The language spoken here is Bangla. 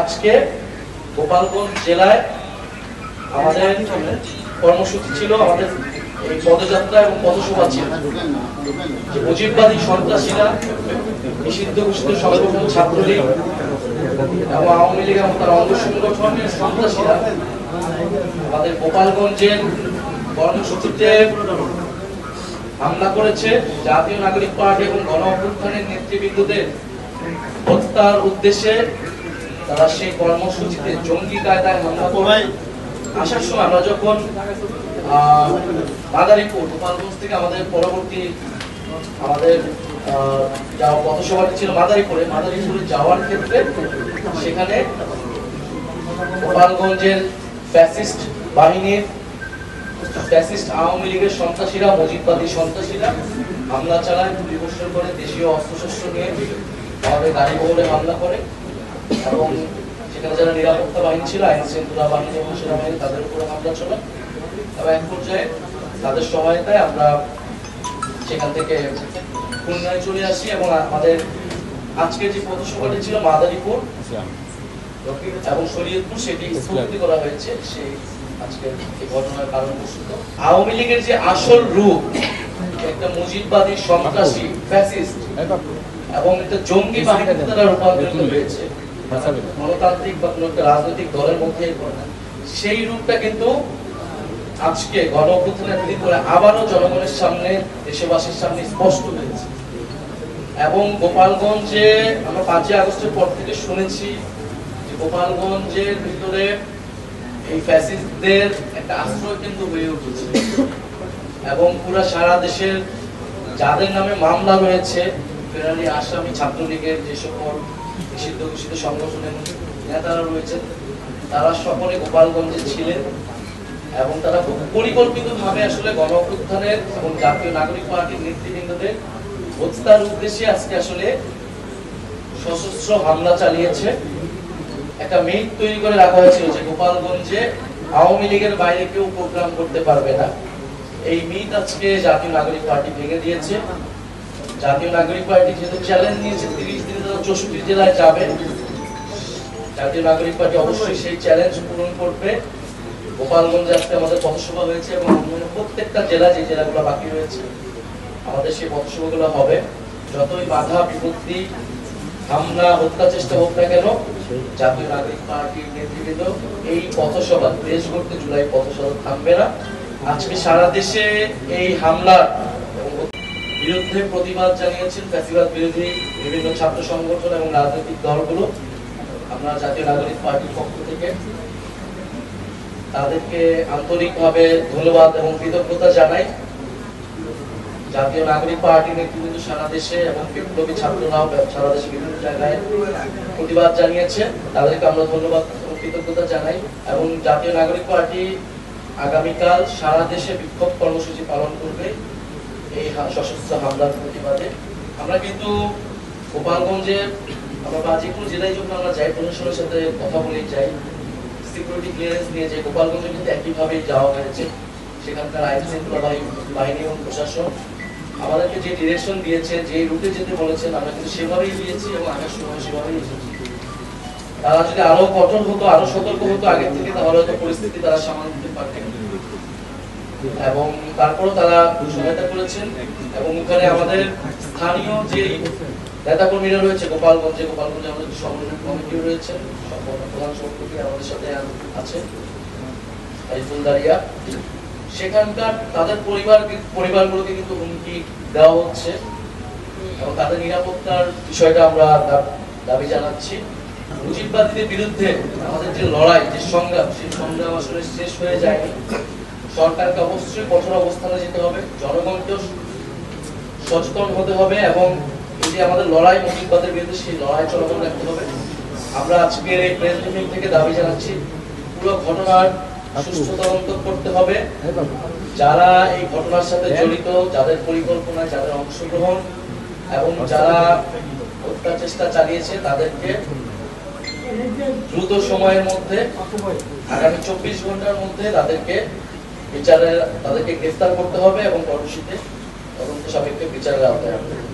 আজকে গোপালগঞ্জ জেলায় আমাদের কর্মসূচি ছিল, আমাদের এই পদযাত্রা এবং পথসভা ছিল। মুজিববাদী সন্ত্রাসীরা, নিষিদ্ধ ঘোষিত সংগঠন ছাত্রলীগ এবং আওয়ামী লীগ এবং তার অঙ্গ সংগঠনের সন্ত্রাসীরা আমাদের গোপালগঞ্জের কর্মসূচিতে হামলা করেছে। জাতীয় নাগরিক পার্টি এবং গণ অভ্যুত্থানের নেতৃবৃন্দদের হত্যার উদ্দেশ্যে তারা সেই কর্মসূচিতে জঙ্গি কায়দায় হামলা করে। আসার সময় আমরা যখন মাদারীপুর গোপালগঞ্জ থেকে আমাদের পরবর্তী আমাদের যা পথসভাটি ছিল মাদারীপুরে যাওয়ার ক্ষেত্রে সেখানে গোপালগঞ্জের ফ্যাসিস্ট বাহিনীর ফ্যাসিস্ট আওয়ামী লীগের সন্ত্রাসীরা, মুজিববাদী সন্ত্রাসীরা হামলা চালায়, গুলিবর্ষণ করে, দেশীয় অস্ত্রশস্ত্র নিয়ে আমাদের গাড়ি বহরে হামলা করে এবং সেখানে যারা নিরাপত্তা বাহিনী ছিল, আইন শৃঙ্খলা বাহিনী এবং সেনাবাহিনী, তাদের উপরে হামলা চলে এবং এক পর্যায়ে তাদের সহায়তায় আমরা সেখান থেকে খুলনায় চলে আসি এবং আমাদের আজকের যে পথসভাটি ছিল মাদারীপুর এবং শরীয়তপুর সেটি স্থগিত করা হয়েছে। সেই আজকের এই ঘটনার কারণ বস্তুত আওয়ামী লীগের যে আসল রূপ, একটা মুজিববাদী সন্ত্রাসী ফ্যাসিস্ট এবং একটা জঙ্গি বাহিনীতে তারা রূপান্তরিত হয়েছে, গণতান্ত্রিক বা কোনো একটা রাজনৈতিক দলের মধ্যে সেই রূপটা কিন্তু আজকে গণ অভ্যুত্থানের বিরোধী করে আবারও জনগণের সামনে, দেশবাসীর সামনে স্পষ্ট হয়েছে। এবং গোপালগঞ্জে আমরা 5ই আগস্টের পর থেকে শুনেছি যে গোপালগঞ্জের ভিতরে এই ফ্যাসিস্টদের একটা আশ্রয় কেন্দ্র হয়ে উঠেছে এবং পুরো সারা দেশের যাদের নামে মামলা রয়েছে, ফেরারি আসামি ছাত্রলীগের যে সকল নিষিদ্ধ ঘোষিত সংগঠনের নেতারা রয়েছেন, তারা সকলে গোপালগঞ্জে ছিলেন এবং তারা খুব পরিকল্পিতভাবে আসলে গণ অভ্যুত্থানের এবং জাতীয় নাগরিক পার্টির নেতৃবৃন্দদের হত্যার উদ্দেশ্যে আজকে আসলে সশস্ত্র হামলা চালিয়েছে। একটা মিথ তৈরি করে রাখা হয়েছিল যে গোপালগঞ্জে আওয়ামী লীগের বাইরে কেউ প্রোগ্রাম করতে পারবে না। এই মিথ আজকে জাতীয় নাগরিক পার্টি ভেঙে দিয়েছে। জাতীয় নাগরিক পার্টি যেহেতু চ্যালেঞ্জ নিয়েছে 30 দিনে তারা 64 জেলায় যাবে, জাতীয় নাগরিক পার্টি অবশ্যই সেই চ্যালেঞ্জ পূরণ করবে। গোপালগঞ্জে আজকে আমাদের পথসভা হয়েছে এবং প্রত্যেকটা জেলা, যে জেলাগুলো বাকি রয়েছে, আমাদের সেই পথসভাগুলো হবে। যতই বাধা বিপত্তি, হামলা, হত্যা চেষ্টা হোক না কেন, জাতীয় নাগরিক পার্টির নেতৃবৃন্দ এই পথসভা, দেশ গড়তে জুলাই পথসভা থামবে না। আজকে সারা দেশে এই হামলার বিরুদ্ধে প্রতিবাদ জানিয়েছেন ফ্যাসিবাদ বিরোধী বিভিন্ন ছাত্র সংগঠন এবং রাজনৈতিক দলগুলো। আমরা জাতীয় নাগরিক পার্টির পক্ষ থেকে তাদেরকে আন্তরিকভাবে ধন্যবাদ এবং কৃতজ্ঞতা জানাই। জাতীয় নাগরিক পার্টির নেতৃবৃন্দ সারা দেশে এবং বিপ্লবী ছাত্ররাও সারা দেশে বিভিন্ন জায়গায় প্রতিবাদ জানিয়েছে, তাদেরকে আমরা ধন্যবাদ এবং কৃতজ্ঞতা জানাই। এবং জাতীয় নাগরিক পার্টি আগামীকাল সারা দেশে বিক্ষোভ কর্মসূচি পালন করবে এই সশস্ত্র হামলার প্রতিবাদে। আমরা কিন্তু গোপালগঞ্জে আমরা যে কোনো জেলায় যখন আমরা যাই, প্রশাসনের সাথে কথা বলে যাই, সিকিউরিটি ক্লিয়ারেন্স নিয়ে যে গোপালগঞ্জে কিন্তু একইভাবেই যাওয়া হয়েছে। সেখানকার আইন শৃঙ্খলা বাহিনী এবং প্রশাসন আমাদেরকে যে ডিরেকশন দিয়েছে, যে রুটে যেতে বলেছেন, আমরা কিন্তু সেভাবেই দিয়েছি এবং আসার সময় সেভাবেই এসেছি। তারা যদি আরো কঠোর হতো, আরো সতর্ক হতো আগের থেকে, তাহলে হয়তো পরিস্থিতি তারা সামাল দিতে পারতেন। এবং তারপরও তারা সহায়তা করেছেন এবং ওখানে আমাদের স্থানীয় যে নেতাকর্মীরা রয়েছে গোপালগঞ্জে আমাদের সমন্বয় কমিটি রয়েছে, প্রধান সভাপতি আমাদের সাথে আছে ফুলদারিয়া, সেখানকার তাদের পরিবারগুলোকে কিন্তু হুমকি দেওয়া হচ্ছে এবং তাদের নিরাপত্তার বিষয়টা আমরা দাবি জানাচ্ছি। মুজিববাদীদের বিরুদ্ধে আমাদের যে লড়াই, যে সংগ্রাম, সেই সংগ্রাম আসলে শেষ হয়ে যায়নি। সরকারকে অবশ্যই কঠোর অবস্থানে যেতে হবে, জনগণকেও সচেতন হতে হবে এবং এই যে আমাদের লড়াই মুজিববাদের বিরুদ্ধে, সেই লড়াই চলমান রাখতে হবে। আমরা আজকের এই প্রেস ব্রিফিং থেকে দাবি জানাচ্ছি, পুরো ঘটনার সুষ্ঠু তদন্ত করতে হবে। যারা এই ঘটনার সাথে জড়িত, যাদের পরিকল্পনায়, যাদের অংশগ্রহণ এবং যারা হত্যা চেষ্টা চালিয়েছে, তাদেরকে দ্রুত সময়ের মধ্যে, আগামী 24 ঘন্টার মধ্যে তাদেরকে গ্রেফতার করতে হবে এবং পরবর্তীতে তদন্ত সাপেক্ষে বিচারের আওতায় আনতে হবে।